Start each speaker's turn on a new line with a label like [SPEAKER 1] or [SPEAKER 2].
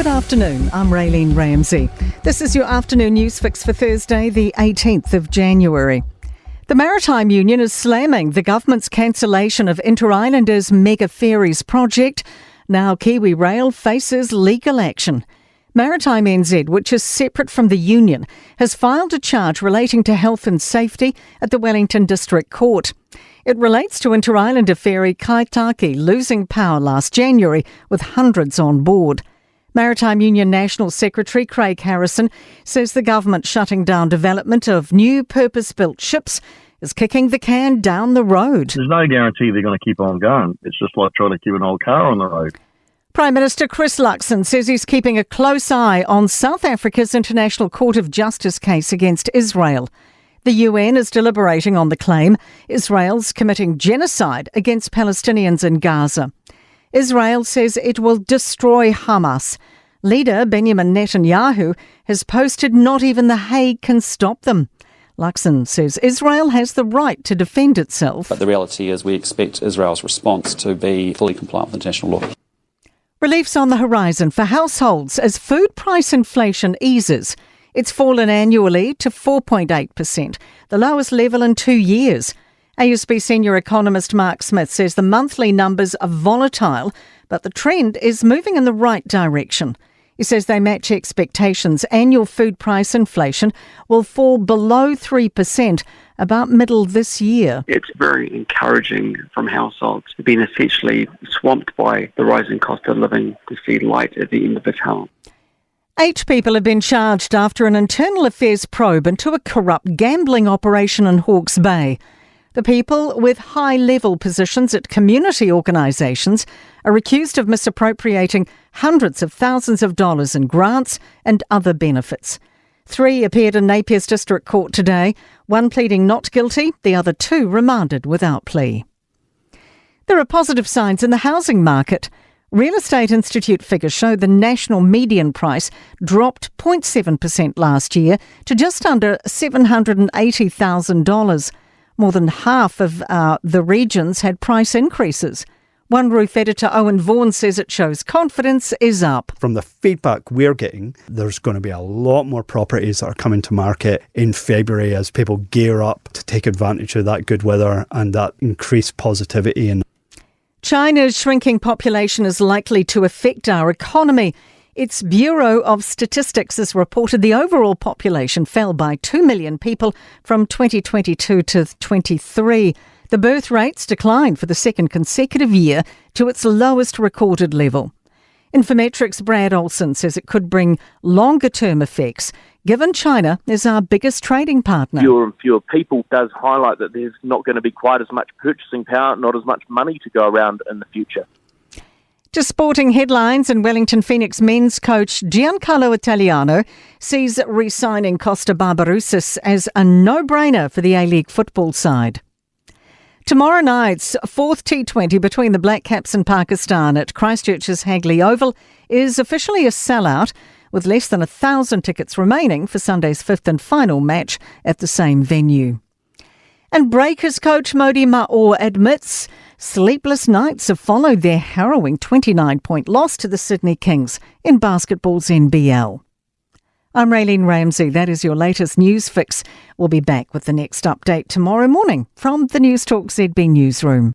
[SPEAKER 1] Good afternoon, I'm Raylene Ramsey. This is your afternoon news fix for Thursday, the 18th of January. The Maritime Union is slamming the government's cancellation of Inter-Islanders Mega Ferries project. Now Kiwi Rail faces legal action. Maritime NZ, which is separate from the union, has filed a charge relating to health and safety at the Wellington District Court. It relates to Inter-Islander ferry Kaitaki losing power last January with hundreds on board. Maritime Union National Secretary Craig Harrison says the government shutting down development of new purpose-built ships is kicking the can down the road.
[SPEAKER 2] There's no guarantee they're going to keep on going. It's just like trying to keep an old car on the road.
[SPEAKER 1] Prime Minister Chris Luxon says he's keeping a close eye on South Africa's International Court of Justice case against Israel. The UN is deliberating on the claim Israel's committing genocide against Palestinians in Gaza. Israel says it will destroy Hamas. Leader Benjamin Netanyahu has posted not even The Hague can stop them. Luxon says Israel has the right to defend itself.
[SPEAKER 3] But the reality is we expect Israel's response to be fully compliant with international law.
[SPEAKER 1] Relief's on the horizon for households as food price inflation eases. It's fallen annually to 4.8%, the lowest level in 2 years. AUSB senior economist Mark Smith says the monthly numbers are volatile, but the trend is moving in the right direction. He says they match expectations. Annual food price inflation will fall below 3% about middle this year.
[SPEAKER 4] It's very encouraging from households who've been essentially swamped by the rising cost of living to see light at the end of the tunnel.
[SPEAKER 1] 8 people have been charged after an internal affairs probe into a corrupt gambling operation in Hawke's Bay. The people with high-level positions at community organisations are accused of misappropriating hundreds of thousands of dollars in grants and other benefits. 3 appeared in Napier's District Court today, 1 pleading not guilty, the other 2 remanded without plea. There are positive signs in the housing market. Real Estate Institute figures show the national median price dropped 0.7% last year to just under $780,000. More than half of the regions had price increases. One Roof editor, Owen Vaughan, says it shows confidence is up.
[SPEAKER 5] From the feedback we're getting, there's going to be a lot more properties that are coming to market in February as people gear up to take advantage of that good weather and that increased positivity.
[SPEAKER 1] China's shrinking population is likely to affect our economy. Its Bureau of Statistics has reported the overall population fell by 2 million people from 2022 to 23. The birth rates declined for the second consecutive year to its lowest recorded level. Infometrics' Brad Olson says it could bring longer-term effects, given China is our biggest trading partner.
[SPEAKER 6] Fewer and fewer people does highlight that there's not going to be quite as much purchasing power, not as much money to go around in the future.
[SPEAKER 1] To sporting headlines, and Wellington Phoenix men's coach Giancarlo Italiano sees re-signing Costa Barbarouses as a no-brainer for the A-League football side. Tomorrow night's 4th T20 between the Black Caps and Pakistan at Christchurch's Hagley Oval is officially a sellout, with less than 1,000 tickets remaining for Sunday's 5th and final match at the same venue. And Breakers coach Modi Maor admits sleepless nights have followed their harrowing 29-point loss to the Sydney Kings in basketball's NBL. I'm Raylene Ramsey. That is your latest news fix. We'll be back with the next update tomorrow morning from the Newstalk ZB newsroom.